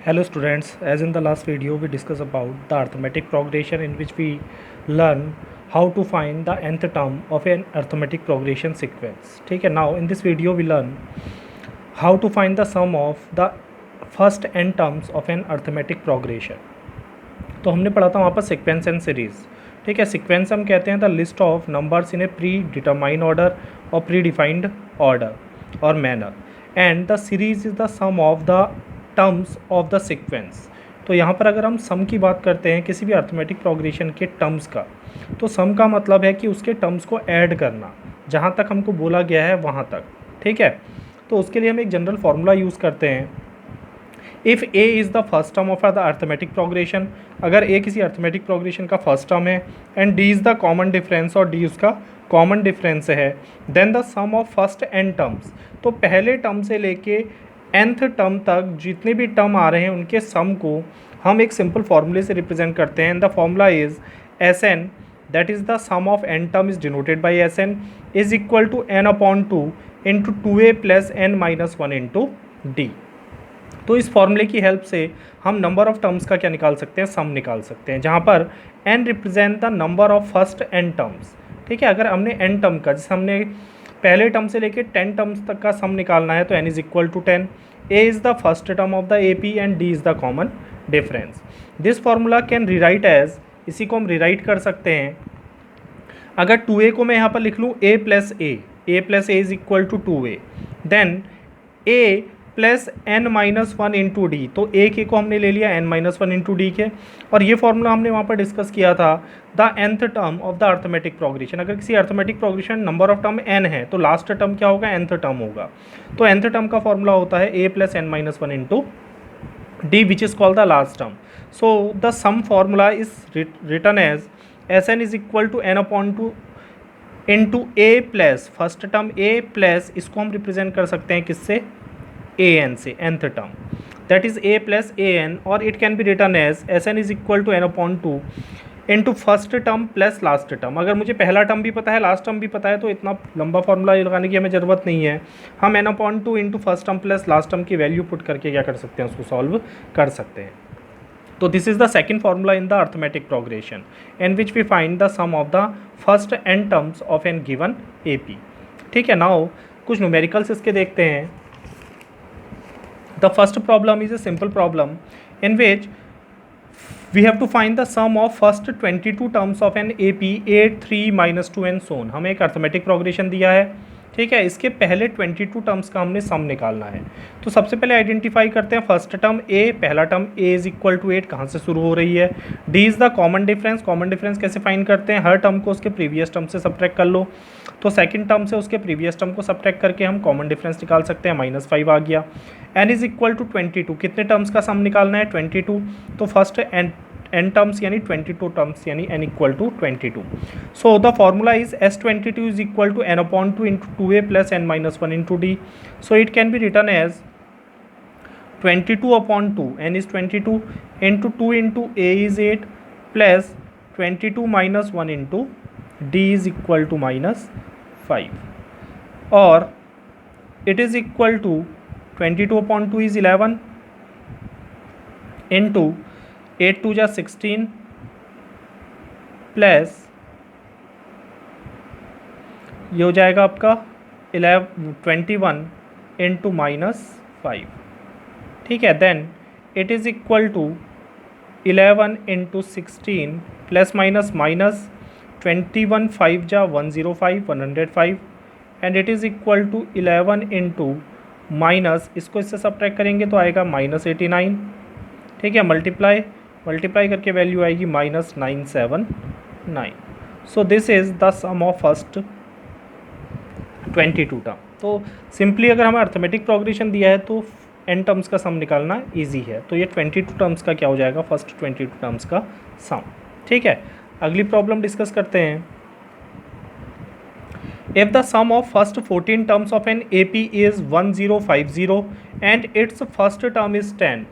Hello students, as in the last video we discussed about the arithmetic progression in which we learn how to find the nth term of an arithmetic progression sequence. ठीक है, now in this video we learn how to find the sum of the first n terms of an arithmetic progression. तो हमने पढ़ा था वहाँ पर sequence and series. ठीक है, सीक्वेंस हम कहते हैं the list of numbers in a predetermined order और प्री डिफाइंड ऑर्डर और manner, and the series is the sum of the terms of the sequence. तो यहाँ पर अगर हम सम की बात करते हैं किसी भी अर्थमेटिक प्रोग्रेशन के टर्म्स का, तो सम का मतलब है कि उसके टर्म्स को ऐड करना जहाँ तक हमको बोला गया है वहाँ तक. ठीक है, तो उसके लिए हम एक जनरल फार्मूला यूज़ करते हैं. If a is the first term of the arithmetic progression, अगर ए किसी अर्थमेटिक प्रोग्रेशन का फर्स्ट टर्म है and d is the common difference और डी उसका कॉमन डिफरेंस है, then the sum of first n terms. तो पहले term से लेके nth टर्म तक जितने भी टर्म आ रहे हैं उनके सम को हम एक सिंपल फार्मूले से रिप्रेजेंट करते हैं. The formula is Sn, that is the sum of n term is denoted by Sn is equal to n/2 into 2a plus n-1 into d. तो इस फार्मूले की हेल्प से हम नंबर ऑफ टर्म्स का क्या निकाल सकते हैं, सम निकाल सकते हैं, जहाँ पर n represent the number of first n terms. ठीक है, अगर हमने n टर्म का, जैसे हमने पहले टर्म से लेके 10 टर्म्स तक का सम निकालना है, तो n is equal to 10. a is the first term of the AP and d is the common difference. This formula can rewrite as, इसी को हम रीराइट कर सकते हैं. अगर 2a को मैं यहाँ पर लिख लूँ a plus a is equal to 2a, then a plus n-1 into d. तो a के को हमने ले लिया n-1 इंटू डी के, और ये फार्मूला हमने वहाँ पर डिस्कस किया था the nth term of the arithmetic progression. अगर किसी arithmetic progression number of term n है तो लास्ट टर्म क्या होगा, nth टर्म होगा. तो nth टर्म का फार्मूला होता है a plus n-1 into d which is called the last term. So the sum formula is written as Sn is equal to n/2 into a plus first term a plus, इसको हम represent कर सकते हैं किससे, an से, nth term, that is a plus an, और it can be written as Sn is equal to n/2 into first term plus last term. अगर मुझे पहला टर्म भी पता है लास्ट टर्म भी पता है तो इतना लंबा फार्मूला लगाने की हमें ज़रूरत नहीं है. हम n/2 into first term plus last term की वैल्यू पुट करके क्या कर सकते हैं, उसको सॉल्व कर सकते हैं. तो this is the second formula in the arithmetic progression in which we find the sum of the first n terms of an given AP. ठीक है, नाउ कुछ न्यूमेरिकल्स इसके देखते हैं. The first problem is a simple problem in which we have to find the sum of first 22 terms of an AP 8, 3, -2 and so on. हमें एक arithmetic progression दिया है. ठीक है, इसके पहले 22 टर्म्स का हमने सम निकालना है. तो सबसे पहले आइडेंटिफाई करते हैं फर्स्ट टर्म a, पहला term a is equal to 8 कहाँ से शुरू हो रही है. d is the common difference. Common difference कैसे फाइंड करते हैं, हर टर्म को उसके प्रीवियस टर्म से सब्ट्रैक्ट कर लो. तो सेकंड टर्म से उसके प्रीवियस टर्म को सब्ट्रैक्ट करके हम कॉमन डिफरेंस निकाल सकते हैं, -5 आ गया. n इज़ इक्वल टू 22, कितने टर्म्स का सम निकालना है, 22. तो फर्स्ट n टर्म्स यानी 22 टर्म्स यानी n equal to 22. So the formula is S22 is equal to n/2 into 2a plus n-1 into d. So it can be written as 22/2, n is 22 into 2 into a is 8 plus 22 - 1 into d is equal to -5, और it is equal to 22/2 is 11 into 8 2 जा 16 plus ये हो जाएगा आपका 21 into -5. ठीक है, then it is equal to 11 into 16 plus minus 21 5 जा 105 105 and it is equal to 11 into minus, इसको इससे सब्ट्रैक्ट करेंगे तो आएगा -89. ठीक है, मल्टीप्लाई करके वैल्यू आएगी -979. So this is the sum of first 22 term. तो सिंपली अगर हमें अर्थमेटिक प्रोग्रेशन दिया है तो n टर्म्स का सम निकालना ईजी है. तो ये 22 टर्म्स का क्या हो जाएगा, फर्स्ट 22 टर्म्स का सम. ठीक है, अगली प्रॉब्लम डिस्कस करते हैं. If the sum of first 14 terms of an AP is 1050 and its first term is 10,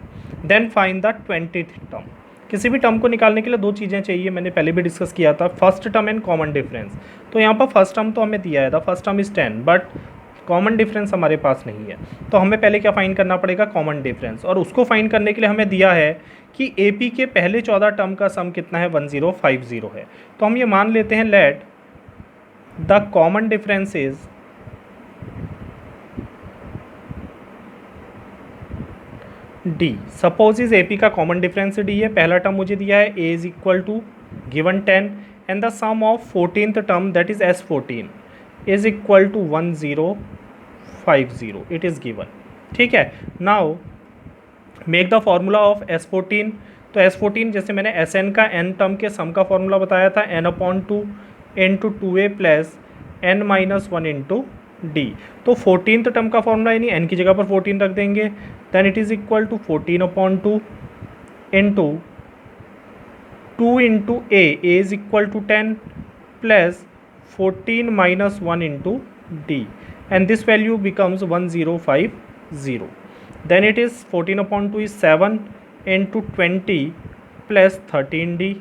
then find the 20th term. किसी भी टर्म को निकालने के लिए दो चीज़ें चाहिए, मैंने पहले भी डिस्कस किया था, first term and common difference. तो यहाँ पर फर्स्ट टर्म तो हमें दिया है, the first term is 10, but common difference हमारे पास नहीं है, तो हमें पहले क्या फाइंड करना पड़ेगा, कॉमन डिफरेंस। और उसको फाइंड करने के लिए हमें दिया है कि AP के पहले 14 टर्म का सम कितना है, 1050 है। तो हम ये मान लेते हैं let the common difference is D। Suppose is AP का कॉमन डिफरेंस D है, पहला टर्म मुझे दिया है A is equal to given 10 and the sum of 14th term that is S14 is equal to 1050, it is given. ठीक है, now make the formula of S14। तो S14 जैसे मैंने Sn का n टर्म के सम का फॉर्मूला बताया था, n/2 into 2a plus n minus 1 into d. तो 14th टर्म का फॉर्मूला यानी n की जगह पर 14 रख देंगे, then it is equal to 14/2 into 2 into a is equal to 10 plus 14 minus 1 into d, and this value becomes 1050. Then it is 14/2 is 7 into 20 plus 13d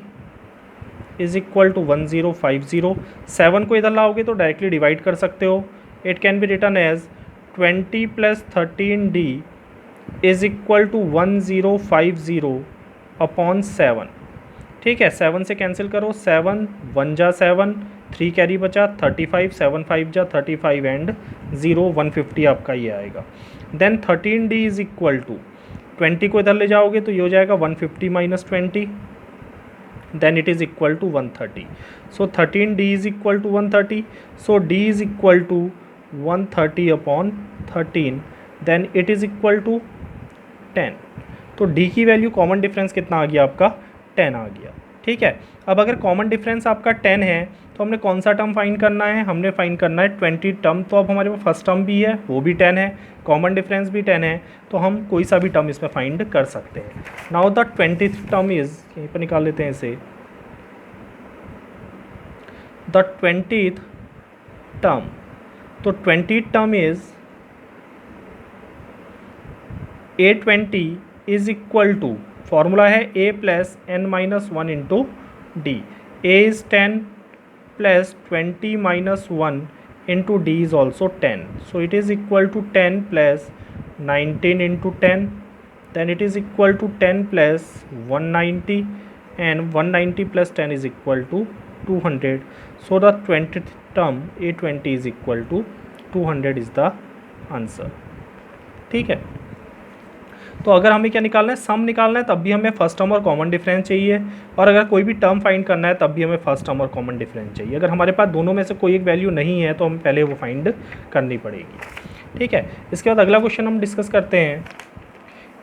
is equal to 1050. 7 को इधर लाओगे तो डायरेक्टली डिवाइड कर सकते हो, it can be written as 20 plus 13d is equal to 1050 upon 7। ठीक है, 7 से कैंसिल करो, 7 1 जा 7, 3 कैरी बचा 35, 7 5 जा 35 एंड 0 150 आपका ये आएगा। Then 13d is equal to 20 को इधर ले जाओगे तो ये हो जाएगा 150 minus 20, then it is equal to 130। So 13d is equal to 130, so d is equal to 130 upon 13, then it is equal to 10। तो d की वैल्यू कॉमन डिफरेंस कितना आ गया आपका, 10 आ गया। ठीक है, अब अगर कॉमन डिफरेंस आपका 10 है तो हमने कौन सा टर्म फाइंड करना है, हमने फाइंड करना है 20 टर्म। तो अब हमारे पास फर्स्ट टर्म भी है, वो भी 10 है, कॉमन डिफरेंस भी 10 है, तो हम कोई सा भी टर्म इसमें फाइंड कर सकते हैं। Now the 20th term is, यहीं पर निकाल लेते हैं इसे, द 20th टर्म। तो 20th term is A20 is equal to, formula है a plus n minus 1 into d. a is 10 plus 20 minus 1 into d is also 10, so it is equal to 10 plus 19 into 10, then it is equal to 10 plus 190 and 190 plus 10 is equal to 200। So the 20th term A20 is equal to 200 is the answer. ठीक है, तो अगर हमें क्या निकालना है, सम निकालना है, तब भी हमें फर्स्ट टर्म और कॉमन डिफरेंस चाहिए, और अगर कोई भी टर्म फाइंड करना है तब भी हमें फर्स्ट टर्म और कॉमन डिफरेंस चाहिए। अगर हमारे पास दोनों में से कोई एक वैल्यू नहीं है तो हमें पहले वो फाइंड करनी पड़ेगी। ठीक है, इसके बाद अगला क्वेश्चन हम डिस्कस करते हैं।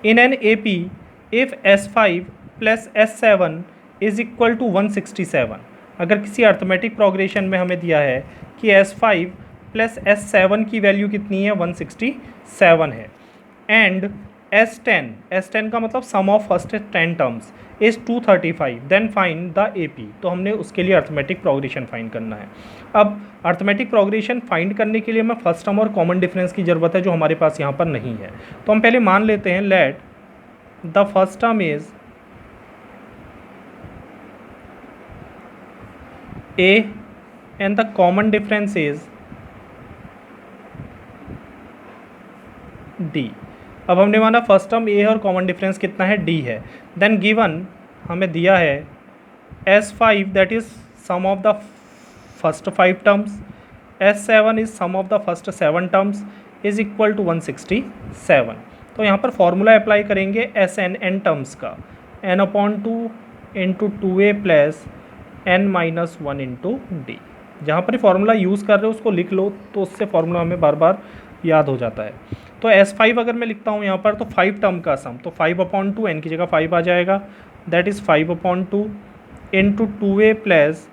In an AP if S5 plus S7 is equal to 167। अगर किसी अर्थमेटिक प्रोग्रेशन में हमें दिया है कि S5 प्लस S7 की वैल्यू कितनी है, 167 है, एंड S10 का मतलब sum of first 10 terms is 235, then find the AP। तो हमने उसके लिए अर्थमेटिक प्रोग्रेशन फाइंड करना है। अब अर्थमेटिक प्रोग्रेशन फाइंड करने के लिए हमें फर्स्ट टर्म और कॉमन डिफरेंस की ज़रूरत है, जो हमारे पास यहाँ पर नहीं है। तो हम पहले मान लेते हैं let the first term is A and the common difference is D। अब हमने माना फर्स्ट टर्म A है और कॉमन डिफरेंस कितना है, D है। देन गिवन हमें दिया है S5 that is sum of the first 5 terms, S7 is sum of the first 7 terms is equal to 167। तो यहाँ पर फॉर्मूला अप्लाई करेंगे Sn टर्म्स का, n/2 into 2a plus n minus 1 into d. जहाँ पर फॉर्मूला यूज़ कर रहे हो उसको लिख लो, तो उससे फॉर्मूला हमें बार बार याद हो जाता है। तो S5 अगर मैं लिखता हूँ यहाँ पर, तो 5 टर्म का सम, तो 5/2 n की जगह 5 आ जाएगा, that is 5/2 into 2a plus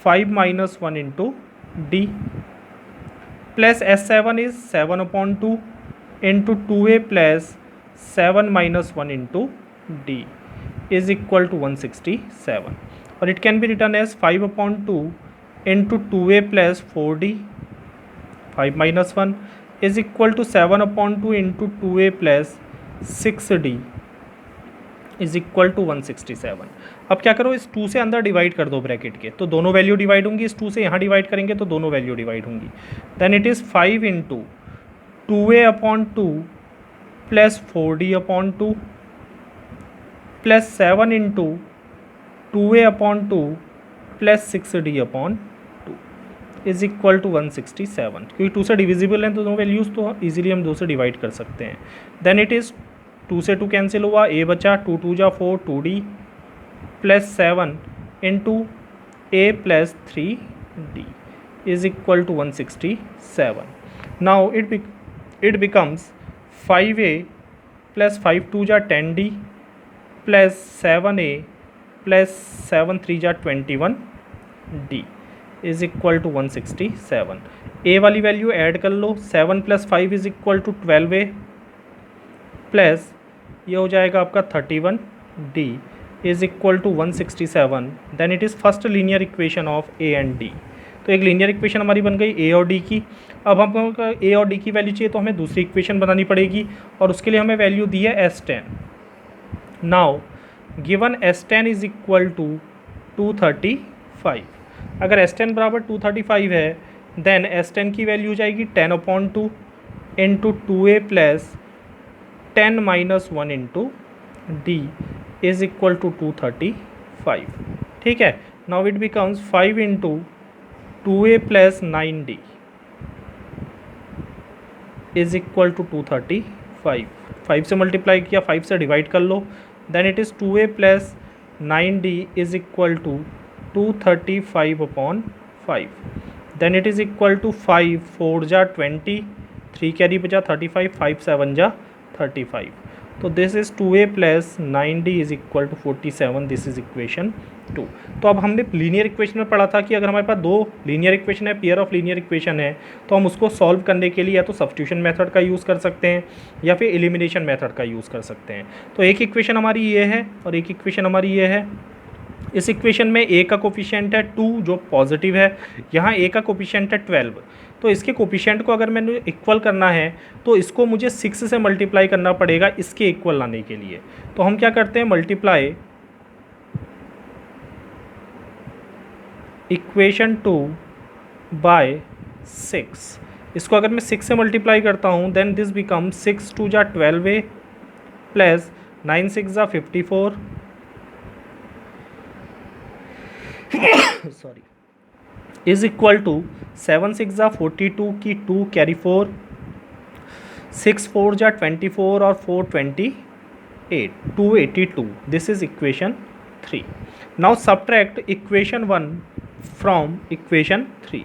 5 minus 1 into d, plus S7 is 7/2 into 2a plus 7 minus 1 into d is equal to 167, और it can be written as 5/2 into 2a plus 4d 5 minus 1 is equal to 7/2 into 2a plus 6d is equal to 167। अब क्या करो, इस 2 से अंदर divide कर दो bracket के, तो दोनों वैल्यू डिवाइड होंगी। इस 2 से यहाँ डिवाइड करेंगे तो दोनों वैल्यू डिवाइड होंगी। Then it is 5 into 2a upon 2 plus 4d upon 2 plus 7 into 2a upon 2 plus 6d upon 2 is equal to 167। क्योंकि 2 से डिविजिबल हैं तो दोनों वैल्यूज़, तो इजीली हम 2 से डिवाइड कर सकते हैं। देन इट इज़ 2 से 2 कैंसिल हुआ, a बचा, 2 2 जा 4, 2d plus 7 into a plus 3d is equal to 167. Now it becomes 5a plus 5 2 जा 10d plus 7a plus 7 3 जा 21d is equal to 167. a वाली वैल्यू ऐड कर लो, 7 plus 5 is equal to 12a plus ये हो जाएगा आपका 31d is equal to 167. Then it is first linear equation of a and d। तो एक लीनियर इक्वेशन हमारी बन गई a और d की। अब हम a और d की वैल्यू चाहिए तो हमें दूसरी इक्वेशन बनानी पड़ेगी और उसके लिए हमें वैल्यू दी है S10। Now given S10 is equal to 235। अगर S10 बराबर 235 है देन S10 की वैल्यू हो जाएगी 10 upon 2 into 2a plus 10 minus 1 into d is equal to 235। ठीक है, now it becomes 5 into 2a plus 9d is equal to 235। 5 से multiply किया, 5 से डिवाइड कर लो, then it is 2a plus 9d is equal to 235 upon 5। Then it is equal to 5 4 जा 20, 3 carry बचा 35, 5 7 जा 35। तो this is 2a plus 9d is equal to 47। This is equation 2। तो अब हमने लीनियर इक्वेशन में पढ़ा था कि अगर हमारे पास दो लीनियर इक्वेशन है, पेयर ऑफ लीनियर इक्वेशन है, तो हम उसको सॉल्व करने के लिए या तो सब्स्टिट्यूशन मेथड का यूज़ कर सकते हैं या फिर एलिमिनेशन मेथड का यूज़ कर सकते हैं। तो एक इक्वेशन हमारी ये है और एक इक्वेशन हमारी ये है। इस इक्वेशन में a का कोफिशिएंट है 2 जो पॉजिटिव है, यहाँ a का कोफिशिएंट है 12। तो इसके कोफिशिएंट को अगर मैंने इक्वल करना है तो इसको मुझे 6 से मल्टीप्लाई करना पड़ेगा इसके इक्वल लाने के लिए। तो हम क्या करते हैं, मल्टीप्लाई इक्वेशन 2 बाय 6। इसको अगर मैं 6 से मल्टीप्लाई करता हूँ देन दिस बिकम 6 2 जा 12a प्लस 9 6 जा 54 सॉरी इज इक्वल टू 7 6 जा 42 की 2 कैरी 4, 6 4 जा 24 और 4 28, 282। This is equation 3। Now subtract equation 1 from equation 3।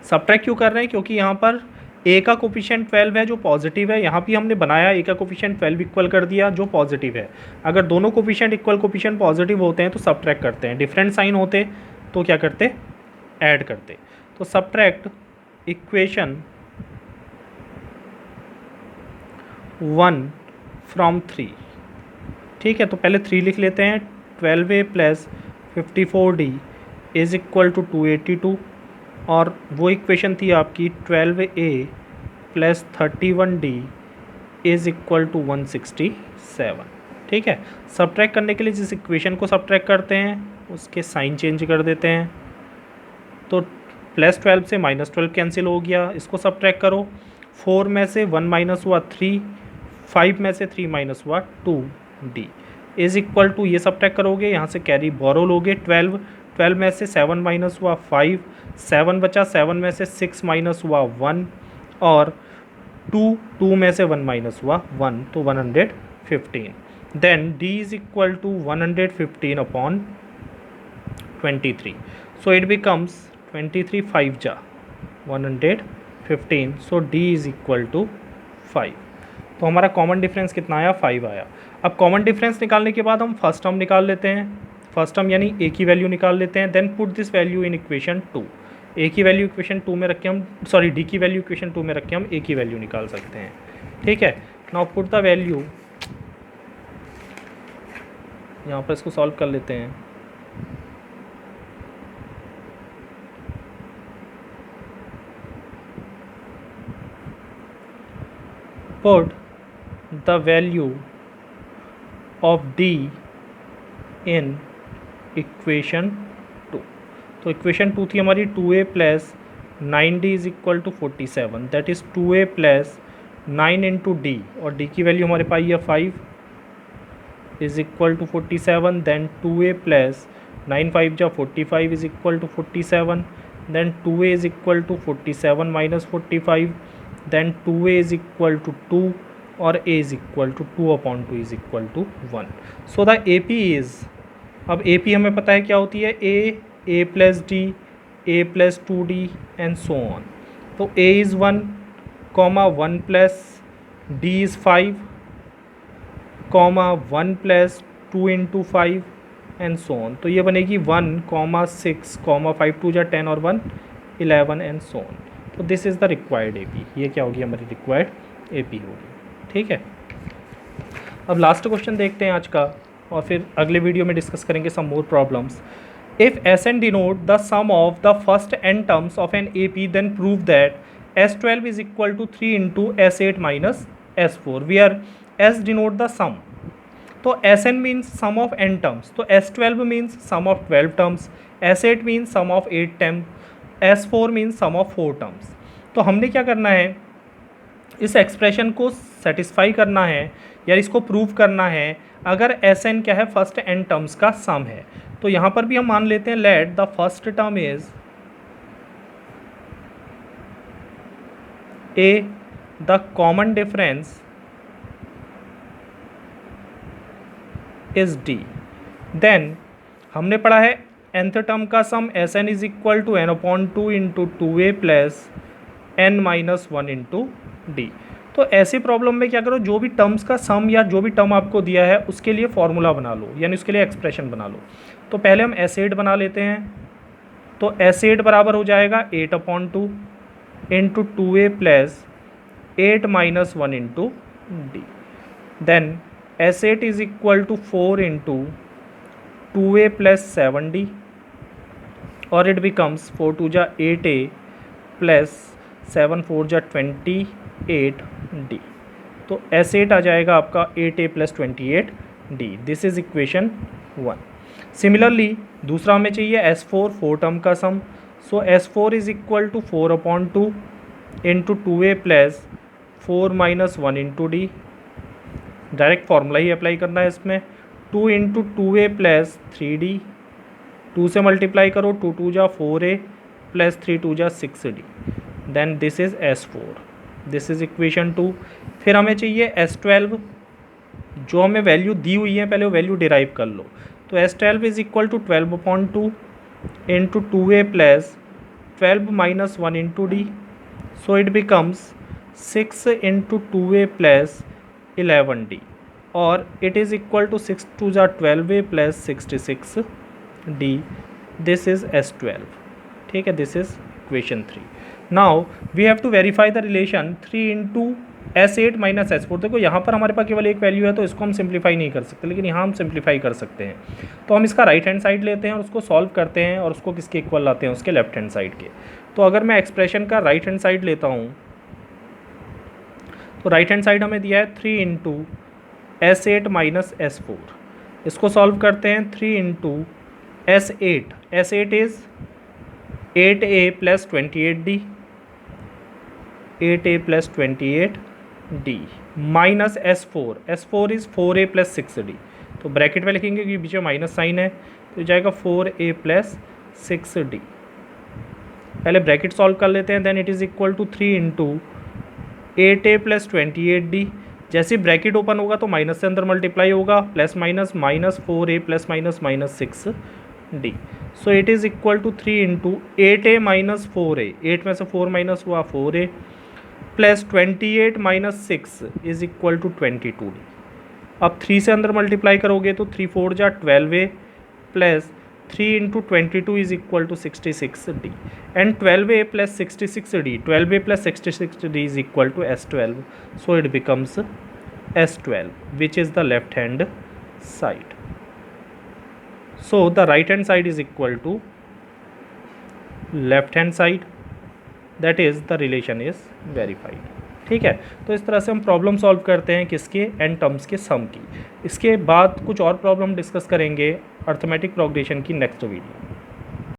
Subtract क्यों कर रहे हैं, क्योंकि यहाँ पर a का कोफिशिएंट 12 है जो पॉजिटिव है, यहाँ भी हमने बनाया a का कोफिशिएंट 12 इक्वल कर दिया जो पॉजिटिव है। अगर दोनों कोफिशिएंट इक्वल कोफिशिएंट पॉजिटिव होते हैं तो सब्ट्रैक्ट करते हैं, डिफरेंट साइन होते तो क्या करते, ऐड करते। तो सब्ट्रैक्ट इक्वेशन 1 फ्रॉम 3। ठीक है, तो पहले 3 लिख लेते हैं। 12a plus 54d is equal to 282 और वो इक्वेशन थी आपकी 12a plus 31d is equal to 167। ठीक है, सब्ट्रैक्ट करने के लिए जिस इक्वेशन को सब्ट्रैक्ट करते हैं उसके साइन चेंज कर देते हैं। तो प्लस 12 से माइनस 12 कैंसिल हो गया, इसको सब्ट्रैक्ट करो। 4 में से 1 माइनस हुआ 3, 5 में से 3 माइनस हुआ 2d इज इक्वल टू, ये सब्ट्रैक्ट करोगे यहाँ से कैरी बोरो लोगे 12 में से 7 माइनस हुआ 5, 7 बचा, 7 में से 6 माइनस हुआ 1 और 2 में से 1 माइनस हुआ 1, तो 115। Then d is equal to 115 upon 23। So it becomes 23 5 जा 115, so d is equal to 5। तो हमारा कॉमन डिफरेंस कितना आया, 5 आया। अब कॉमन डिफरेंस निकालने के बाद हम फर्स्ट टर्म निकाल लेते हैं, फर्स्ट टर्म यानी a की वैल्यू निकाल लेते हैं। Then put this value in equation 2। a की वैल्यू इक्वेशन 2 में रख के हम d की वैल्यू इक्वेशन 2 में रख के हम a की वैल्यू निकाल सकते हैं। ठीक है, नाउ पुट द वैल्यू, यहाँ पर इसको सॉल्व कर लेते हैं। Put the value of d in equation 2। तो इक्वेशन 2 थी हमारी 2a plus 9d is equal to 47, that is 2a plus 9 into d, और डी की वैल्यू हमारे पास है 5 is equal to 47, then 2a plus 9 5 जा 45 is equal to 47, then 2a is equal to 47 minus 45, then 2a is equal to 2 और a is equal to 2/2 is equal to 1. So the AP is, अब AP हमें पता है क्या होती है, a plus d, a plus 2d and so on. तो a is 1, 1 plus d is 5, 1 plus 2 into 5 and so on. तो ये बनेगी 1, 6, 5 2 जा 10 और 1 11 एंड सो ऑन. तो this is the required AP. ये क्या होगी, हमारी रिक्वायर्ड AP होगी. ठीक है, अब लास्ट क्वेश्चन देखते हैं आज का, और फिर अगले वीडियो में डिस्कस करेंगे some more problems. If Sn denote the sum of the first n terms of an AP, then prove that S12 is equal to 3 into S8 minus S4, where S denote the sum. तो Sn means sum of n terms, तो S12 means sum of 12 terms, S8 means sum of 8 term, S4 means sum of 4 terms. तो हमने क्या करना है, इस expression को satisfy करना है या इसको प्रूव करना है अगर Sn क्या है, फर्स्ट n टर्म्स का सम है. तो यहाँ पर भी हम मान लेते हैं let the first term is a, the common difference is d. Then हमने पढ़ा है nth टर्म का sum Sn is equal to n/2 into 2a plus n minus 1 into d. तो ऐसे प्रॉब्लम में क्या करो, जो भी टर्म्स का सम या जो भी टर्म आपको दिया है उसके लिए फॉर्मूला बना लो, यानी उसके लिए एक्सप्रेशन बना लो. तो पहले हम S8 बना लेते हैं. तो S8 बराबर हो जाएगा 8/2 into 2a plus 8 minus 1 into d. Then S8 is equal to 4 into 2a plus 7d, और इट बिकम्स 4 2 जा 8a प्लस 7 4 जा 28d. तो S8 आ जाएगा आपका 8a plus 28d. This is equation 1. Similarly दूसरा हमें चाहिए S4, 4 टर्म का sum. So S4 is equal to 4/2 into 2a plus 4 minus 1 into d. Direct formula ही अप्लाई करना है इसमें. 2 इंटू 2a प्लस 3d, 2 से मल्टीप्लाई करो, 2 2 जा 4a प्लस 3 2 जा 6d. Then this is S4. This is equation 2. फिर हमें चाहिए S12, जो हमें वैल्यू दी हुई है पहले वो वैल्यू डिराइव कर लो. तो S12 is equal to 12/2 into 2a plus 12 minus 1 into d. So it becomes 6 into 2a plus 11d, और इट इज़ इक्वल टू 6 2 जा 12a plus 66d. This is S12. ठीक है, this is equation 3. Now we have to verify the relation 3 into S8 minus S4. देखो यहाँ पर हमारे पास केवल एक वैल्यू है तो इसको हम सिंप्लीफाई नहीं कर सकते, लेकिन यहाँ हम सिंप्लीफाई कर सकते हैं. तो हम इसका राइट हैंड साइड लेते हैं और उसको सॉल्व करते हैं और उसको किसके इक्वल लाते हैं, उसके लेफ्ट हैंड साइड के. तो अगर मैं एक्सप्रेशन का राइट हैंड साइड लेता हूँ तो राइट हैंड साइड हमें दिया है 3 इंटू S8 माइनस S4. इसको सॉल्व करते हैं. 3 into S8, S8 is 8a plus 28d, 8a plus 28d minus S4, S4 is 4a plus 6d. तो ब्रैकेट में लिखेंगे क्योंकि बीच में माइनस साइन है, तो जाएगा 4a प्लस 6d. पहले ब्रैकेट सॉल्व कर लेते हैं. Then it is equal to 3 into 8a plus 28d. जैसे ब्रैकेट ओपन होगा तो माइनस से अंदर मल्टीप्लाई होगा, plus minus minus 4a plus minus minus 6d. So it is equal to 3 into 8a minus 4a, 8 में से 4 माइनस हुआ 4a plus 28 minus 6 is equal to 22d. अब 3 से अंदर मल्टीप्लाई करोगे तो 3 4 जा 12a plus 3 into 22 is equal to 66d. And 12a plus 66d, 12a plus 66d is equal to S12. So it becomes S12 which is the left hand side. So the right hand side is equal to left hand side, that is the relation is verified. ठीक है, तो इस तरह से हम problem solve करते हैं किसके, n टर्म्स के सम की. इसके बाद कुछ और प्रॉब्लम डिस्कस करेंगे अर्थमेटिक प्रोग्रेशन की नेक्स्ट वीडियो.